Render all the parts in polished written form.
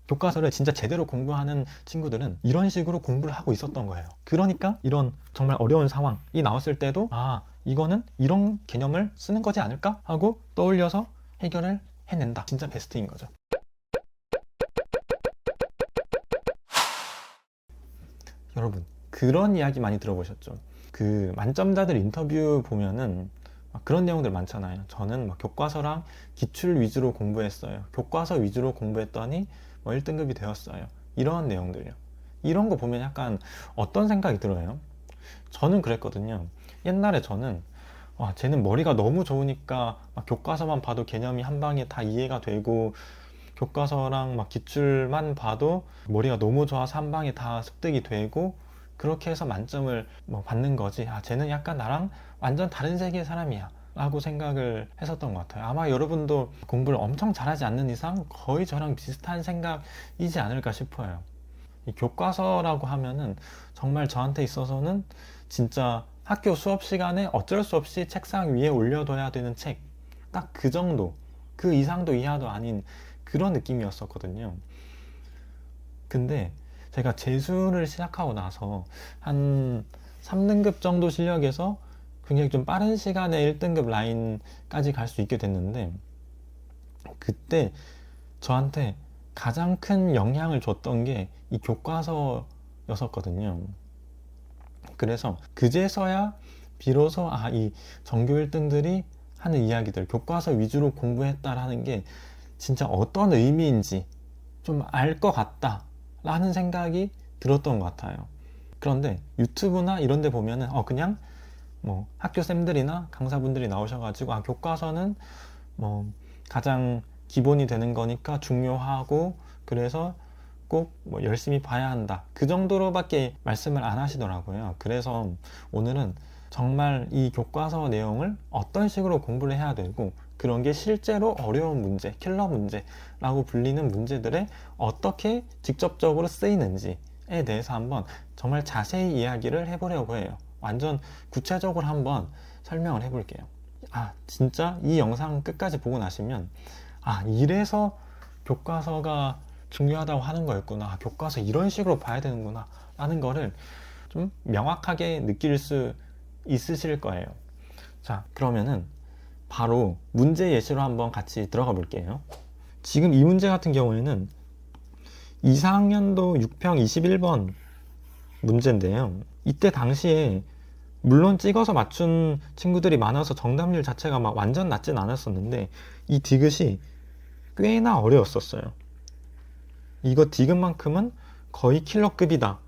교과서를 진짜 제대로 공부하는 친구들은 이런 식으로 공부를 하고 있었던 거예요. 그러니까 이런 정말 어려운 상황이 나왔을 때도 이거는 이런 개념을 쓰는 거지 않을까 하고 떠올려서 해결을 해낸다. 진짜 베스트인 거죠. 여러분, 그런 이야기 많이 들어보셨죠? 그 만점자들 인터뷰 보면은 막 그런 내용들 많잖아요. 저는 막 교과서랑 기출 위주로 공부했어요. 교과서 위주로 공부했더니 뭐 1등급이 되었어요. 이런 내용들이요. 이런 거 보면 약간 어떤 생각이 들어요? 저는 그랬거든요. 옛날에 저는 와, 쟤는 머리가 너무 좋으니까 막 교과서만 봐도 개념이 한 방에 다 이해가 되고 교과서랑 막 기출만 봐도 머리가 너무 좋아서 한 방에 다 습득이 되고 그렇게 해서 만점을 뭐 받는 거지. 쟤는 약간 나랑 완전 다른 세계의 사람이야 라고 생각을 했었던 것 같아요. 아마 여러분도 공부를 엄청 잘하지 않는 이상 거의 저랑 비슷한 생각이지 않을까 싶어요. 이 교과서라고 하면은 정말 저한테 있어서는 진짜 학교 수업 시간에 어쩔 수 없이 책상 위에 올려둬야 되는 책, 딱 그 정도, 그 이상도 이하도 아닌 그런 느낌이었었거든요. 근데 제가 재수를 시작하고 나서 한 3등급 정도 실력에서 굉장히 좀 빠른 시간에 1등급 라인까지 갈 수 있게 됐는데, 그때 저한테 가장 큰 영향을 줬던 게 이 교과서였었거든요. 그래서 그제서야 비로소 이 전교 1등들이 하는 이야기들, 교과서 위주로 공부했다라는 게 진짜 어떤 의미인지 좀 알 것 같다 라는 생각이 들었던 것 같아요. 그런데 유튜브나 이런 데 보면은 그냥 뭐 학교 쌤들이나 강사분들이 나오셔가지고 교과서는 뭐 가장 기본이 되는 거니까 중요하고 그래서 꼭 뭐 열심히 봐야 한다, 그 정도로밖에 말씀을 안 하시더라고요. 그래서 오늘은 정말 이 교과서 내용을 어떤 식으로 공부를 해야 되고 그런 게 실제로 어려운 문제, 킬러 문제라고 불리는 문제들에 어떻게 직접적으로 쓰이는지에 대해서 한번 정말 자세히 이야기를 해보려고 해요. 완전 구체적으로 한번 설명을 해볼게요. 진짜 이 영상 끝까지 보고 나시면 이래서 교과서가 중요하다고 하는 거였구나, 교과서 이런 식으로 봐야 되는구나 라는 거를 좀 명확하게 느낄 수 있으실 거예요. 자, 그러면은 바로 문제 예시로 한번 같이 들어가 볼게요. 지금 이 문제 같은 경우에는 2, 4학년도 6평 21번 문제인데요. 이때 당시에 물론 찍어서 맞춘 친구들이 많아서 정답률 자체가 막 완전 낮진 않았었는데 이 디귿이 꽤나 어려웠었어요. 이거 디귿만큼은 거의 킬러급이다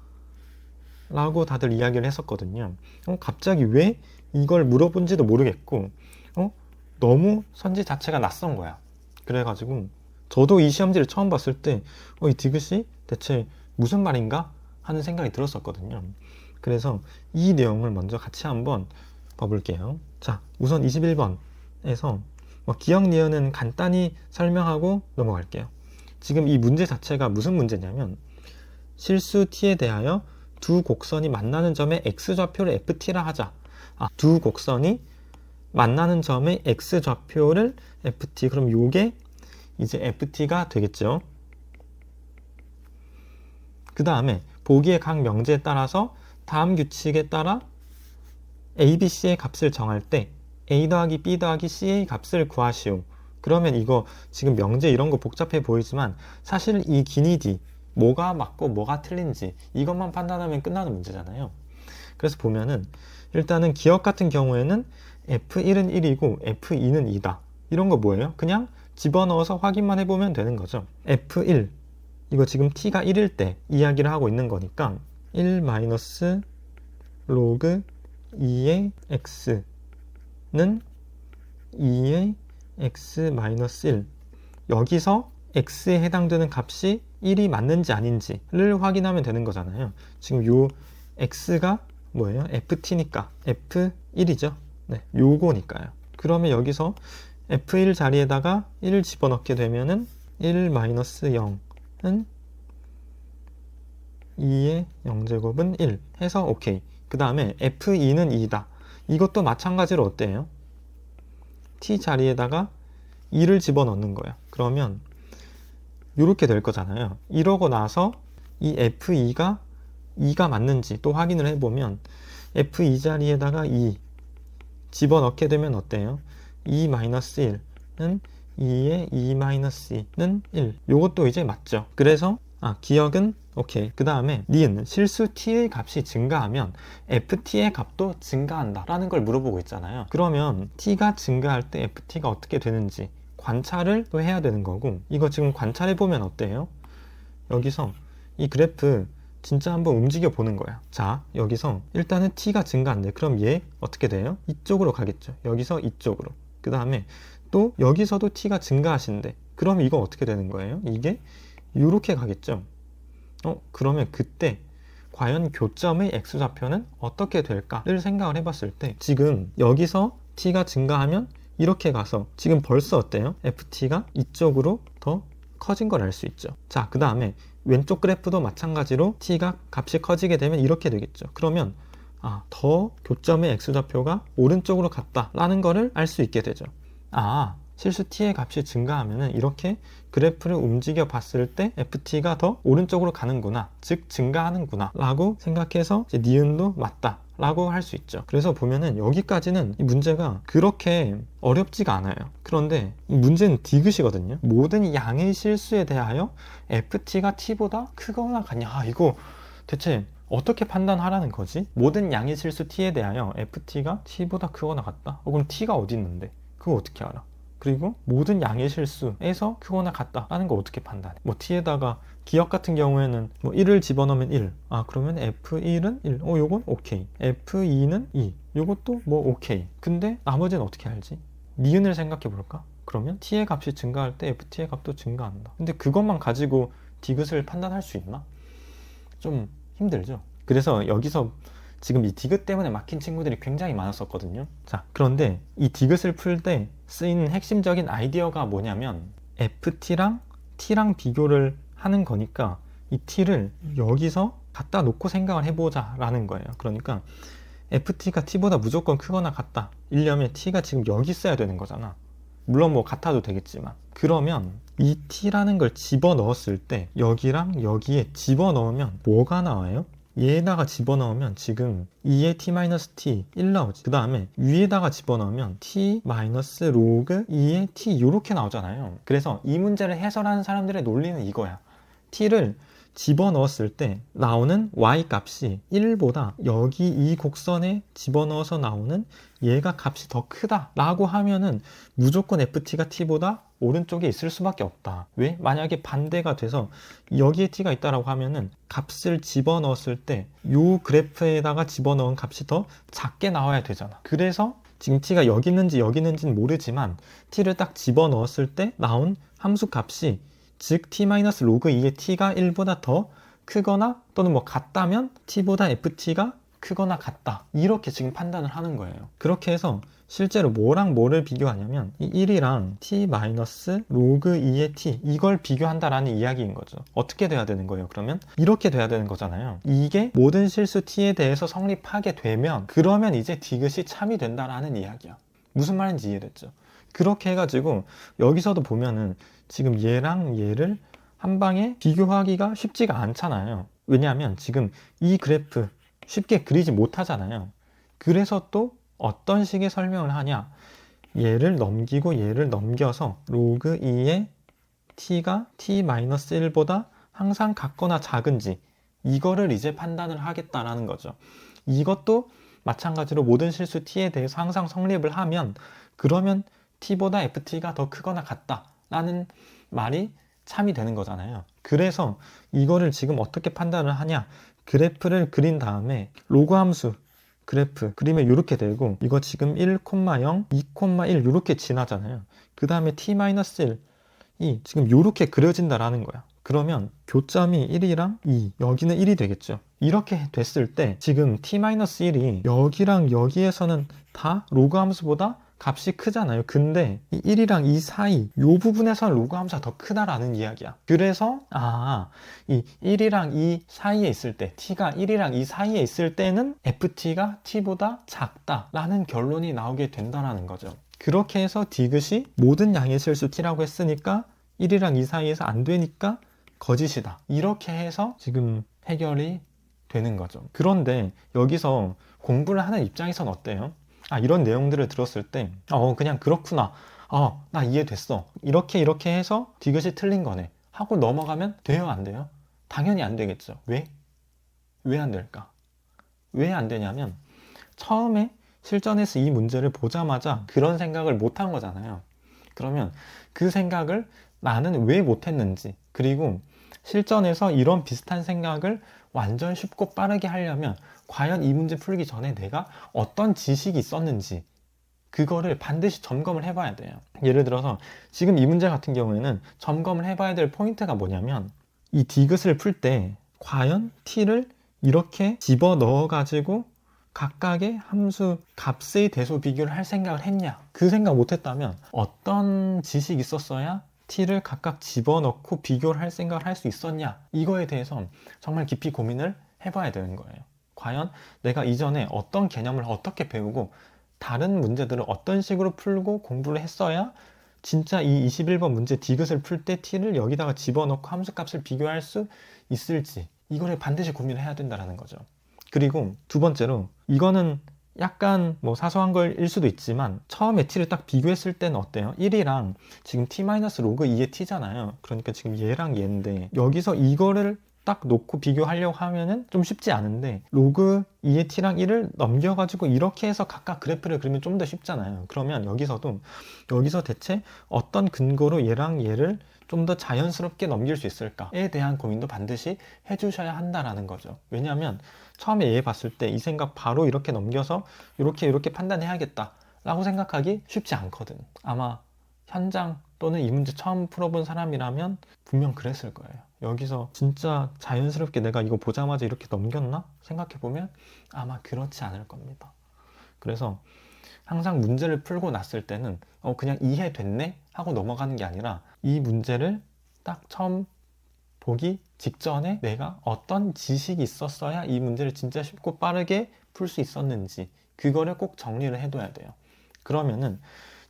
라고 다들 이야기를 했었거든요. 갑자기 왜 이걸 물어본지도 모르겠고 너무 선지 자체가 낯선 거야. 그래가지고 저도 이 시험지를 처음 봤을 때 이 디귿이 대체 무슨 말인가 하는 생각이 들었었거든요. 그래서 이 내용을 먼저 같이 한번 봐볼게요. 자, 우선 21번에서 기억 니은은 간단히 설명하고 넘어갈게요. 지금 이 문제 자체가 무슨 문제냐면 실수 t에 대하여 두 곡선이 만나는 점의 x좌표를 ft라 하자. 두 곡선이 만나는 점의 x좌표를 ft, 그럼 요게 이제 ft가 되겠죠. 그 다음에 보기의 각 명제에 따라서 다음 규칙에 따라 a, b, c의 값을 정할 때 a 더하기 b 더하기 c의 값을 구하시오. 그러면 이거 지금 명제 이런 거 복잡해 보이지만 사실 이 기니 d 뭐가 맞고 뭐가 틀린지 이것만 판단하면 끝나는 문제잖아요. 그래서 보면은 일단은 기억 같은 경우에는 F1은 1이고 F2는 2다. 이런 거 뭐예요? 그냥 집어넣어서 확인만 해보면 되는 거죠. F1 이거 지금 t가 1일 때 이야기를 하고 있는 거니까 1 마이너스 로그 2의 x는 2의 x 마이너스 1, 여기서 x에 해당되는 값이 1이 맞는지 아닌지를 확인하면 되는 거잖아요. 지금 요 x가 뭐예요? ft니까 f1이죠. 네, 요거니까요. 그러면 여기서 f1 자리에다가 1을 집어넣게 되면은 1 마이너스 0은 2의 0제곱은 1 해서 오케이. 그 다음에 f2는 2다. 이것도 마찬가지로 어때요? t 자리에다가 2를 집어넣는 거예요. 그러면 이렇게 될 거잖아요. 이러고 나서 이 F2가 2가 맞는지 또 확인을 해보면 F2 자리에다가 2 집어넣게 되면 어때요? 2-1은 2의 2-2는 1. 요것도 이제 맞죠. 그래서 기억은 오케이. 그 다음에 니은 실수 t의 값이 증가하면 ft의 값도 증가한다 라는 걸 물어보고 있잖아요. 그러면 t가 증가할 때 ft가 어떻게 되는지 관찰을 또 해야 되는 거고, 이거 지금 관찰해보면 어때요? 여기서 이 그래프 진짜 한번 움직여 보는 거야. 자, 여기서 일단은 t가 증가한대. 그럼 얘 어떻게 돼요? 이쪽으로 가겠죠. 여기서 이쪽으로. 그 다음에 또 여기서도 t가 증가하신대. 그럼 이거 어떻게 되는 거예요? 이게 이렇게 가겠죠. 그러면 그때 과연 교점의 x좌표는 어떻게 될까를 생각을 해봤을 때, 지금 여기서 t가 증가하면 이렇게 가서 지금 벌써 어때요? ft가 이쪽으로 더 커진 걸 알 수 있죠. 자, 그 다음에 왼쪽 그래프도 마찬가지로 t가 값이 커지게 되면 이렇게 되겠죠. 그러면 더 교점의 x좌표가 오른쪽으로 갔다라는 거를 알 수 있게 되죠. 실수 t의 값이 증가하면 이렇게 그래프를 움직여 봤을 때 ft가 더 오른쪽으로 가는구나, 즉 증가하는구나 라고 생각해서 이제 니은도 맞다 라고 할 수 있죠. 그래서 보면은 여기까지는 이 문제가 그렇게 어렵지가 않아요. 그런데 이 문제는 디귿이거든요. 모든 양의 실수에 대하여 ft가 t보다 크거나 같냐, 이거 대체 어떻게 판단하라는 거지? 모든 양의 실수 t에 대하여 ft가 t보다 크거나 같다? 그럼 t가 어디 있는데 그거 어떻게 알아? 그리고 모든 양의 실수에서 크거나 같다라는 거 어떻게 판단해? 뭐 t에다가 기억 같은 경우에는 뭐 1을 집어넣으면 1. 그러면 f1은 1. 요건 오케이. f2는 2. 요것도 뭐 오케이. 근데 나머지는 어떻게 알지? 니은을 생각해 볼까? 그러면 t의 값이 증가할 때 ft의 값도 증가한다. 근데 그것만 가지고 디귿을 판단할 수 있나? 좀 힘들죠. 그래서 여기서 지금 이 디귿 때문에 막힌 친구들이 굉장히 많았었거든요. 자, 그런데 이 디귿을 풀 때 쓰이는 핵심적인 아이디어가 뭐냐면 ft랑 t랑 비교를 하는 거니까 이 t를 여기서 갖다 놓고 생각을 해보자 라는 거예요. 그러니까 ft가 t보다 무조건 크거나 같다 이려면 t가 지금 여기 있어야 되는 거잖아. 물론 뭐 같아도 되겠지만, 그러면 이 t라는 걸 집어넣었을 때 여기랑 여기에 집어넣으면 뭐가 나와요? 얘에다가 집어넣으면 지금 2의 t-t 1 나오지. 그 다음에 위에다가 집어넣으면 t-log 2의 t 이렇게 나오잖아요. 그래서 이 문제를 해설하는 사람들의 논리는 이거야. t를 집어넣었을 때 나오는 y 값이 1보다 여기 이 곡선에 집어넣어서 나오는 얘가 값이 더 크다 라고 하면은 무조건 ft가 t보다 오른쪽에 있을 수밖에 없다. 왜? 만약에 반대가 돼서 여기에 t가 있다라고 하면은 값을 집어넣었을 때 이 그래프에다가 집어넣은 값이 더 작게 나와야 되잖아. 그래서 지금 t가 여기 있는지 여기 있는지는 모르지만 t를 딱 집어넣었을 때 나온 함수 값이, 즉 t-log 2의 t가 1보다 더 크거나 또는 뭐 같다면 t보다 ft가 크거나 같다, 이렇게 지금 판단을 하는 거예요. 그렇게 해서 실제로 뭐랑 뭐를 비교하냐면 이 1이랑 t-log 2의 t 이걸 비교한다라는 이야기인 거죠. 어떻게 돼야 되는 거예요? 그러면 이렇게 돼야 되는 거잖아요. 이게 모든 실수 t에 대해서 성립하게 되면 그러면 이제 디귿이 참이 된다라는 이야기야. 무슨 말인지 이해됐죠? 그렇게 해가지고 여기서도 보면은 지금 얘랑 얘를 한 방에 비교하기가 쉽지가 않잖아요. 왜냐하면 지금 이 그래프 쉽게 그리지 못하잖아요. 그래서 또 어떤 식의 설명을 하냐, 얘를 넘기고 얘를 넘겨서 log 2의 t가 t-1보다 항상 같거나 작은지 이거를 이제 판단을 하겠다라는 거죠. 이것도 마찬가지로 모든 실수 t에 대해서 항상 성립을 하면 그러면 t보다 ft가 더 크거나 같다라는 말이 참이 되는 거잖아요. 그래서 이거를 지금 어떻게 판단을 하냐, 그래프를 그린 다음에 로그 함수 그래프 그리면 이렇게 되고, 이거 지금 1,0, 2,1 이렇게 지나잖아요. 그 다음에 t-1이 지금 이렇게 그려진다라는 거야. 그러면 교점이 1이랑 2, 여기는 1이 되겠죠. 이렇게 됐을 때 지금 t-1이 여기랑 여기에서는 다 로그 함수보다 값이 크잖아요. 근데 이 1이랑 2 사이 이 부분에서 로그 함수가 더 크다라는 이야기야. 그래서 이 1이랑 2 사이에 있을 때, t가 1이랑 2 사이에 있을 때는 ft가 t보다 작다라는 결론이 나오게 된다라는 거죠. 그렇게 해서 디귿이 모든 양의 실수 t라고 했으니까 1이랑 2 사이에서 안 되니까 거짓이다. 이렇게 해서 지금 해결이 되는 거죠. 그런데 여기서 공부를 하는 입장에선 어때요? 이런 내용들을 들었을 때, 그냥 그렇구나. 나 이해됐어. 이렇게 해서 디귿이 틀린 거네. 하고 넘어가면 돼요, 안 돼요? 당연히 안 되겠죠. 왜? 왜 안 될까? 왜 안 되냐면, 처음에 실전에서 이 문제를 보자마자 그런 생각을 못 한 거잖아요. 그러면 그 생각을 나는 왜 못했는지, 그리고 실전에서 이런 비슷한 생각을 완전 쉽고 빠르게 하려면 과연 이 문제 풀기 전에 내가 어떤 지식이 있었는지 그거를 반드시 점검을 해봐야 돼요. 예를 들어서 지금 이 문제 같은 경우에는 점검을 해봐야 될 포인트가 뭐냐면, 이 디귿을 풀 때 과연 t를 이렇게 집어 넣어 가지고 각각의 함수 값의 대소 비교를 할 생각을 했냐? 그 생각 못했다면 어떤 지식이 있었어야 t를 각각 집어넣고 비교를 할 생각을 할 수 있었냐? 이거에 대해서 정말 깊이 고민을 해봐야 되는 거예요. 과연 내가 이전에 어떤 개념을 어떻게 배우고 다른 문제들을 어떤 식으로 풀고 공부를 했어야 진짜 이 21번 문제 디귿을 풀 때 t를 여기다가 집어넣고 함수값을 비교할 수 있을지, 이거를 반드시 고민을 해야 된다는 거죠. 그리고 두 번째로, 이거는 약간 뭐 사소한 걸일 수도 있지만 처음에 t를 딱 비교했을 때는 어때요? 1이랑 지금 t-로그 2의 t잖아요. 그러니까 지금 얘랑 얘인데 여기서 이거를 딱 놓고 비교하려고 하면은 좀 쉽지 않은데, 로그 2의 t랑 1을 넘겨가지고 이렇게 해서 각각 그래프를 그리면 좀 더 쉽잖아요. 그러면 여기서 대체 어떤 근거로 얘랑 얘를 좀 더 자연스럽게 넘길 수 있을까에 대한 고민도 반드시 해주셔야 한다라는 거죠. 왜냐하면 처음에 얘 봤을 때 이 생각 바로 이렇게 넘겨서 이렇게 판단해야겠다 라고 생각하기 쉽지 않거든. 아마 현장 또는 이 문제 처음 풀어본 사람이라면 분명 그랬을 거예요. 여기서 진짜 자연스럽게 내가 이거 보자마자 이렇게 넘겼나? 생각해보면 아마 그렇지 않을 겁니다. 그래서 항상 문제를 풀고 났을 때는 그냥 이해됐네? 하고 넘어가는 게 아니라 이 문제를 딱 처음 보기 직전에 내가 어떤 지식이 있었어야 이 문제를 진짜 쉽고 빠르게 풀 수 있었는지 그거를 꼭 정리를 해둬야 돼요. 그러면은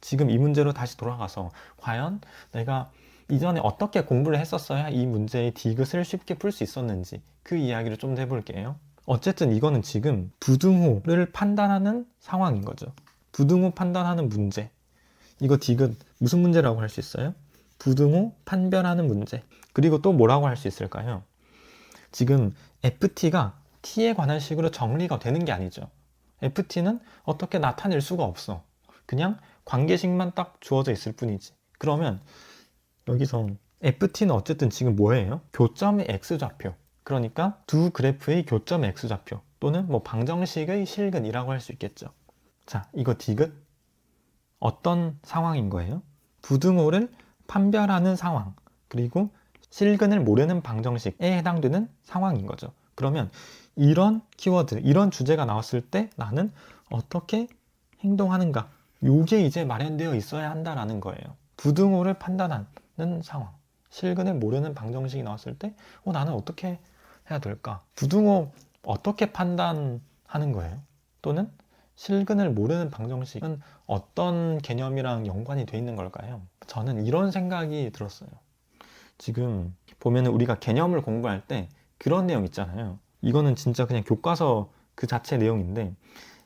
지금 이 문제로 다시 돌아가서 과연 내가 이전에 어떻게 공부를 했었어야 이 문제의 디귿을 쉽게 풀 수 있었는지 그 이야기를 좀 더 해볼게요. 어쨌든 이거는 지금 부등호를 판단하는 상황인 거죠. 부등호 판단하는 문제. 이거 디귿 무슨 문제라고 할 수 있어요? 부등호 판별하는 문제. 그리고 또 뭐라고 할 수 있을까요? 지금 ft가 t에 관한 식으로 정리가 되는 게 아니죠. ft는 어떻게 나타낼 수가 없어. 그냥 관계식만 딱 주어져 있을 뿐이지. 그러면 여기서 ft는 어쨌든 지금 뭐예요? 교점의 x좌표. 그러니까 두 그래프의 교점 x좌표 또는 뭐 방정식의 실근이라고 할 수 있겠죠. 자, 이거 디귿 어떤 상황인 거예요? 부등호를 판별하는 상황, 그리고 실근을 모르는 방정식에 해당되는 상황인 거죠. 그러면 이런 키워드, 이런 주제가 나왔을 때 나는 어떻게 행동하는가? 요게 이제 마련되어 있어야 한다라는 거예요. 부등호를 판단하는 상황, 실근을 모르는 방정식이 나왔을 때 나는 어떻게 해야 될까? 부등호 어떻게 판단하는 거예요? 또는 실근을 모르는 방정식은 어떤 개념이랑 연관이 돼 있는 걸까요? 저는 이런 생각이 들었어요. 지금 보면은 우리가 개념을 공부할 때 그런 내용 있잖아요. 이거는 진짜 그냥 교과서 그 자체 내용인데,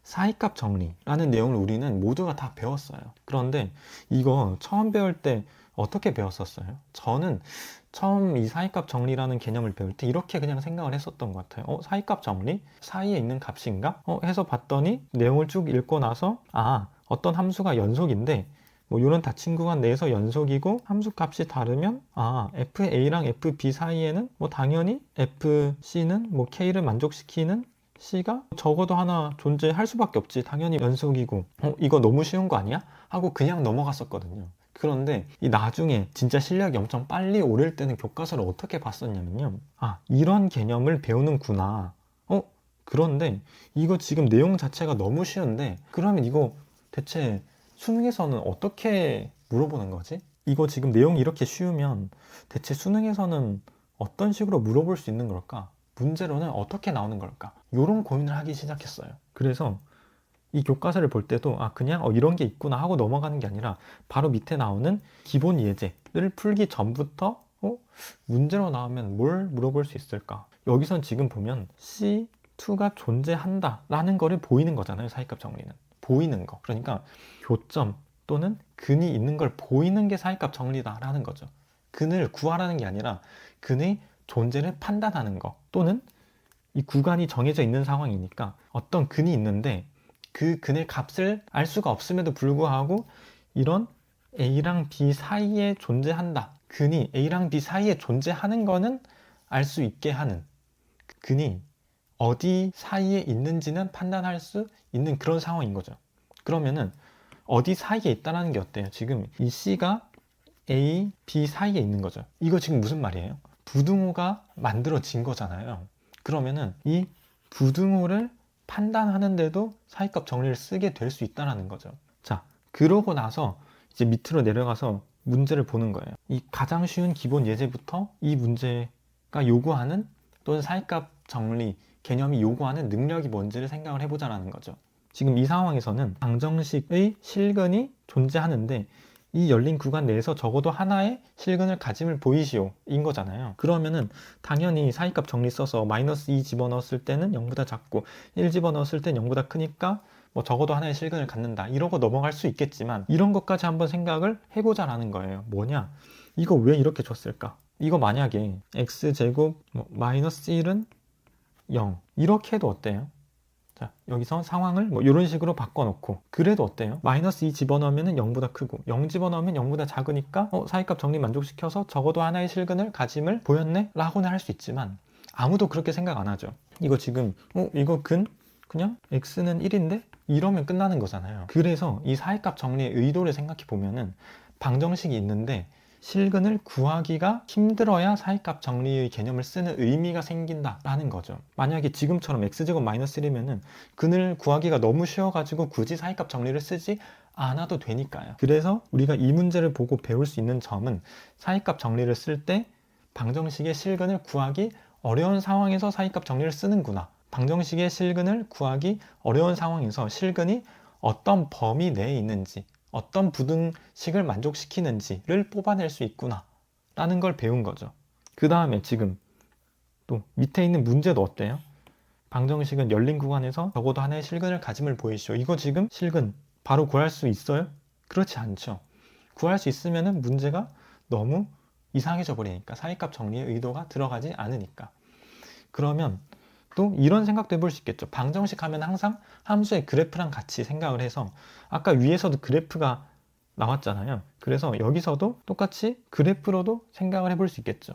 사이값 정리라는 내용을 우리는 모두가 다 배웠어요. 그런데 이거 처음 배울 때 어떻게 배웠었어요? 저는 처음 이 사이값 정리라는 개념을 배울 때 이렇게 그냥 생각을 했었던 것 같아요. 사이값 정리? 사이에 있는 값인가? 해서 봤더니 내용을 쭉 읽고 나서 어떤 함수가 연속인데 뭐 이런 닫힌 구간 내에서 연속이고 함수 값이 다르면 FA랑 FB 사이에는 뭐 당연히 FC는 뭐 K를 만족시키는 C가 적어도 하나 존재할 수밖에 없지. 당연히 연속이고 이거 너무 쉬운 거 아니야? 하고 그냥 넘어갔었거든요. 그런데 이 나중에 진짜 실력이 엄청 빨리 오를 때는 교과서를 어떻게 봤었냐면요. 이런 개념을 배우는구나. 그런데 이거 지금 내용 자체가 너무 쉬운데 그러면 이거 대체 수능에서는 어떻게 물어보는 거지? 이거 지금 내용이 이렇게 쉬우면 대체 수능에서는 어떤 식으로 물어볼 수 있는 걸까? 문제로는 어떻게 나오는 걸까? 이런 고민을 하기 시작했어요. 그래서 이 교과서를 볼 때도 그냥 이런 게 있구나 하고 넘어가는 게 아니라 바로 밑에 나오는 기본 예제를 풀기 전부터 문제로 나오면 뭘 물어볼 수 있을까? 여기선 지금 보면 C2가 존재한다 라는 거를 보이는 거잖아요. 사이값 정리는. 보이는 거. 그러니까 교점 또는 근이 있는 걸 보이는 게 사이값 정리다 라는 거죠. 근을 구하라는 게 아니라 근의 존재를 판단하는 거, 또는 이 구간이 정해져 있는 상황이니까 어떤 근이 있는데 그 근의 값을 알 수가 없음에도 불구하고 이런 A랑 B 사이에 존재한다. 근이 A랑 B 사이에 존재하는 거는 알 수 있게 하는, 근이 어디 사이에 있는지는 판단할 수 있는 그런 상황인 거죠. 그러면은 어디 사이에 있다는 게 어때요? 지금 이 C가 A, B 사이에 있는 거죠. 이거 지금 무슨 말이에요? 부등호가 만들어진 거잖아요. 그러면은 이 부등호를 판단하는데도 사이값 정리를 쓰게 될 수 있다는 거죠. 자, 그러고 나서 이제 밑으로 내려가서 문제를 보는 거예요. 이 가장 쉬운 기본 예제부터 이 문제가 요구하는, 또는 사이값 정리 개념이 요구하는 능력이 뭔지를 생각을 해보자라는 거죠. 지금 이 상황에서는 방정식의 실근이 존재하는데 이 열린 구간 내에서 적어도 하나의 실근을 가짐을 보이시오 인 거잖아요. 그러면은 당연히 사이값 정리 써서 마이너스 2 집어넣었을 때는 0보다 작고 1 집어넣었을 때는 0보다 크니까 뭐 적어도 하나의 실근을 갖는다 이러고 넘어갈 수 있겠지만, 이런 것까지 한번 생각을 해보자라는 거예요. 뭐냐? 이거 왜 이렇게 줬을까? 이거 만약에 x제곱 마이너스 1은 0 이렇게 해도 어때요? 자, 여기서 상황을 이런 식으로 바꿔놓고, 그래도 어때요? 마이너스 2 집어넣으면 0보다 크고 0 집어넣으면 0보다 작으니까 사이값 정리 만족시켜서 적어도 하나의 실근을 가짐을 보였네? 라고는 할 수 있지만 아무도 그렇게 생각 안 하죠. 이거 지금 이거 그냥 x는 1인데? 이러면 끝나는 거잖아요. 그래서 이 사이값 정리의 의도를 생각해 보면은 방정식이 있는데 실근을 구하기가 힘들어야 사이값 정리의 개념을 쓰는 의미가 생긴다라는 거죠. 만약에 지금처럼 x제곱 마이너스 1이면은 근을 구하기가 너무 쉬워가지고 굳이 사이값 정리를 쓰지 않아도 되니까요. 그래서 우리가 이 문제를 보고 배울 수 있는 점은 사이값 정리를 쓸 때 방정식의 실근을 구하기 어려운 상황에서 사이값 정리를 쓰는구나. 방정식의 실근을 구하기 어려운 상황에서 실근이 어떤 범위 내에 있는지, 어떤 부등식을 만족시키는지를 뽑아낼 수 있구나 라는 걸 배운 거죠. 그 다음에 지금 또 밑에 있는 문제도 어때요? 방정식은 열린 구간에서 적어도 하나의 실근을 가짐을 보이시오. 이거 지금 실근 바로 구할 수 있어요? 그렇지 않죠. 구할 수 있으면 문제가 너무 이상해져 버리니까, 사이값 정리의 의도가 들어가지 않으니까. 그러면 또 이런 생각도 해볼 수 있겠죠. 방정식 하면 항상 함수의 그래프랑 같이 생각을 해서, 아까 위에서도 그래프가 나왔잖아요. 그래서 여기서도 똑같이 그래프로도 생각을 해볼 수 있겠죠.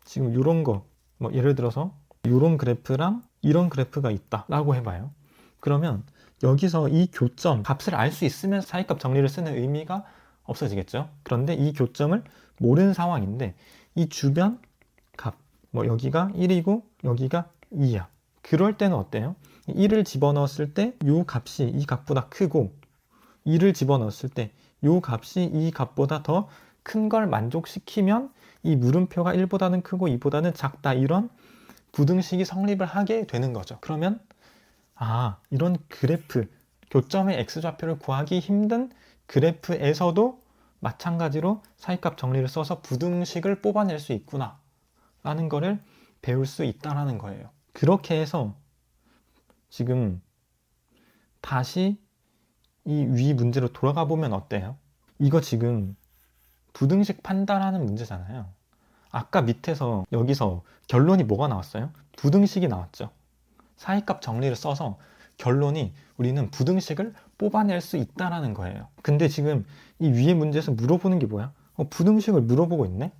지금 이런 거, 예를 들어서 이런 그래프랑 이런 그래프가 있다 라고 해봐요. 그러면 여기서 이 교점 값을 알 수 있으면 사이값 정리를 쓰는 의미가 없어지겠죠. 그런데 이 교점을 모르는 상황인데 이 주변 값, 여기가 1이고 여기가 2야. 그럴 때는 어때요? 1을 집어넣었을 때 이 값이 이 값보다 크고 2를 집어넣었을 때 이 값이 이 값보다 더 큰 걸 만족시키면 이 물음표가 1보다는 크고 2보다는 작다, 이런 부등식이 성립을 하게 되는 거죠. 그러면 이런 그래프, 교점의 x좌표를 구하기 힘든 그래프에서도 마찬가지로 사이값 정리를 써서 부등식을 뽑아낼 수 있구나 라는 거를 배울 수 있다는 거예요. 그렇게 해서 지금 다시 이 위 문제로 돌아가 보면 어때요? 이거 지금 부등식 판단하는 문제잖아요. 아까 밑에서 여기서 결론이 뭐가 나왔어요? 부등식이 나왔죠. 사이값 정리를 써서 결론이 우리는 부등식을 뽑아낼 수 있다는 거예요. 근데 지금 이 위에 문제에서 물어보는 게 뭐야? 부등식을 물어보고 있네?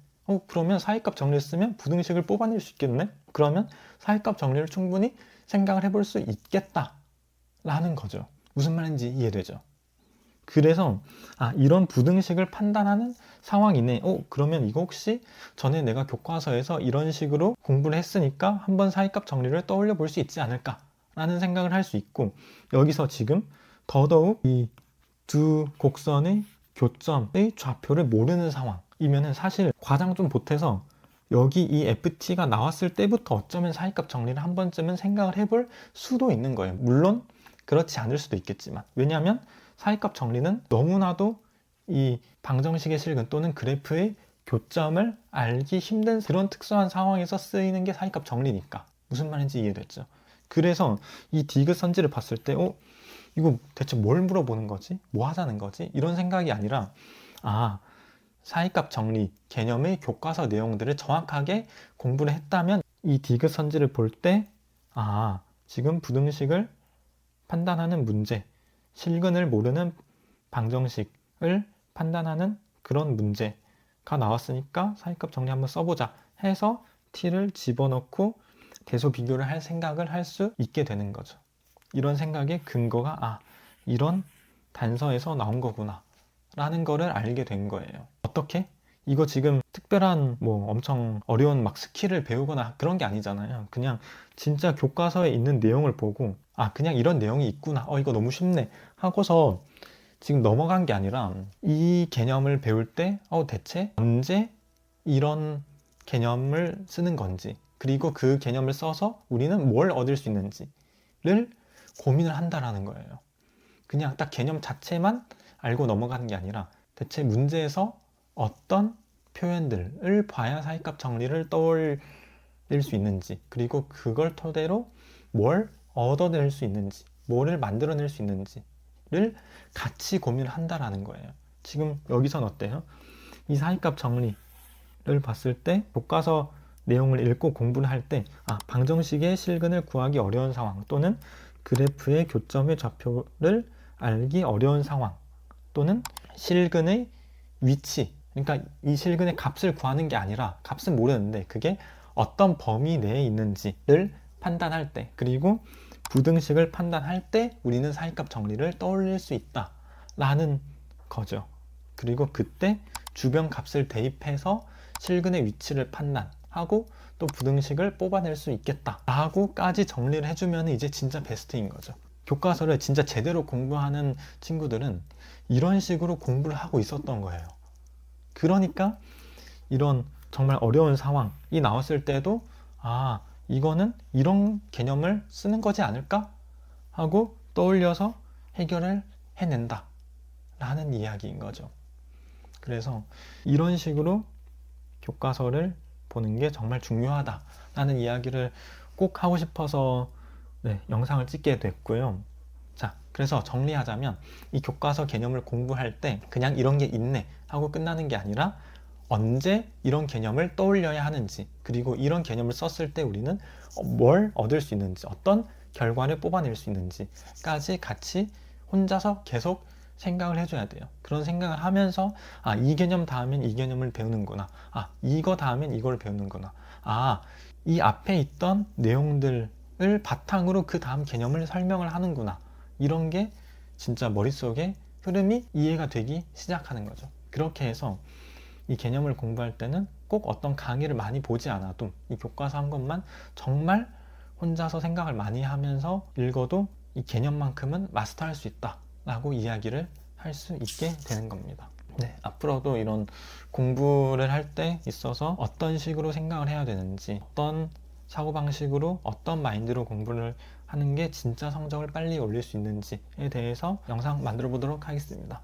그러면 사이값 정리를 쓰면 부등식을 뽑아낼 수 있겠네? 그러면 사이값 정리를 충분히 생각을 해볼 수 있겠다 라는 거죠. 무슨 말인지 이해되죠? 그래서 이런 부등식을 판단하는 상황이네. 그러면 이거 혹시 전에 내가 교과서에서 이런 식으로 공부를 했으니까 한번 사이값 정리를 떠올려 볼 수 있지 않을까 라는 생각을 할 수 있고, 여기서 지금 더더욱 이 두 곡선의 교점의 좌표를 모르는 상황이면은 사실 과장 좀 보태서 여기 이 FT가 나왔을 때부터 어쩌면 사이값 정리를 한 번쯤은 생각을 해볼 수도 있는 거예요. 물론 그렇지 않을 수도 있겠지만, 왜냐하면 사이값 정리는 너무나도 이 방정식의 실근 또는 그래프의 교점을 알기 힘든 그런 특수한 상황에서 쓰이는 게 사이값 정리니까. 무슨 말인지 이해됐죠? 그래서 이 디귿 선지를 봤을 때 이거 대체 뭘 물어보는 거지? 뭐 하자는 거지? 이런 생각이 아니라 사이값 정리 개념의 교과서 내용들을 정확하게 공부를 했다면 이 디귿 선지를 볼 때 지금 부등식을 판단하는 문제, 실근을 모르는 방정식을 판단하는 그런 문제가 나왔으니까 사이값 정리 한번 써보자 해서 t를 집어넣고 대소 비교를 할 생각을 할 수 있게 되는 거죠. 이런 생각의 근거가 이런 단서에서 나온 거구나 라는 거를 알게 된 거예요. 어떻게? 이거 지금 특별한 엄청 어려운 막 스킬을 배우거나 그런 게 아니잖아요. 그냥 진짜 교과서에 있는 내용을 보고 그냥 이런 내용이 있구나, 이거 너무 쉽네 하고서 지금 넘어간 게 아니라 이 개념을 배울 때 대체 언제 이런 개념을 쓰는 건지, 그리고 그 개념을 써서 우리는 뭘 얻을 수 있는지를 고민을 한다라는 거예요. 그냥 딱 개념 자체만 알고 넘어가는 게 아니라 대체 문제에서 어떤 표현들을 봐야 사이값 정리를 떠올릴 수 있는지, 그리고 그걸 토대로 뭘 얻어낼 수 있는지, 뭐를 만들어낼 수 있는지를 같이 고민을 한다라는 거예요. 지금 여기선 어때요? 이 사이값 정리를 봤을 때 교과서 내용을 읽고 공부를 할 때 방정식의 실근을 구하기 어려운 상황, 또는 그래프의 교점의 좌표를 알기 어려운 상황, 또는 실근의 위치, 그러니까 이 실근의 값을 구하는 게 아니라 값은 모르는데 그게 어떤 범위 내에 있는지를 판단할 때, 그리고 부등식을 판단할 때 우리는 사이값 정리를 떠올릴 수 있다 라는 거죠. 그리고 그때 주변 값을 대입해서 실근의 위치를 판단하고 또 부등식을 뽑아낼 수 있겠다 라고까지 정리를 해주면 이제 진짜 베스트인 거죠. 교과서를 진짜 제대로 공부하는 친구들은 이런 식으로 공부를 하고 있었던 거예요. 그러니까 이런 정말 어려운 상황이 나왔을 때도 이거는 이런 개념을 쓰는 거지 않을까? 하고 떠올려서 해결을 해낸다 라는 이야기인 거죠. 그래서 이런 식으로 교과서를 보는 게 정말 중요하다라는 이야기를 꼭 하고 싶어서 영상을 찍게 됐고요. 자, 그래서 정리하자면 이 교과서 개념을 공부할 때 그냥 이런 게 있네 하고 끝나는 게 아니라 언제 이런 개념을 떠올려야 하는지, 그리고 이런 개념을 썼을 때 우리는 뭘 얻을 수 있는지, 어떤 결과를 뽑아낼 수 있는지까지 같이 혼자서 계속 생각을 해줘야 돼요. 그런 생각을 하면서 이 개념 다음엔 이 개념을 배우는구나, 이거 다음엔 이걸 배우는구나, 이 앞에 있던 내용들을 바탕으로 그 다음 개념을 설명을 하는구나, 이런 게 진짜 머릿속에 흐름이 이해가 되기 시작하는 거죠. 그렇게 해서 이 개념을 공부할 때는 꼭 어떤 강의를 많이 보지 않아도 이 교과서 한 것만 정말 혼자서 생각을 많이 하면서 읽어도 이 개념만큼은 마스터할 수 있다 라고 이야기를 할 수 있게 되는 겁니다. 앞으로도 이런 공부를 할 때 있어서 어떤 식으로 생각을 해야 되는지, 어떤 사고방식으로, 어떤 마인드로 공부를 하는 게 진짜 성적을 빨리 올릴 수 있는지에 대해서 영상 만들어 보도록 하겠습니다.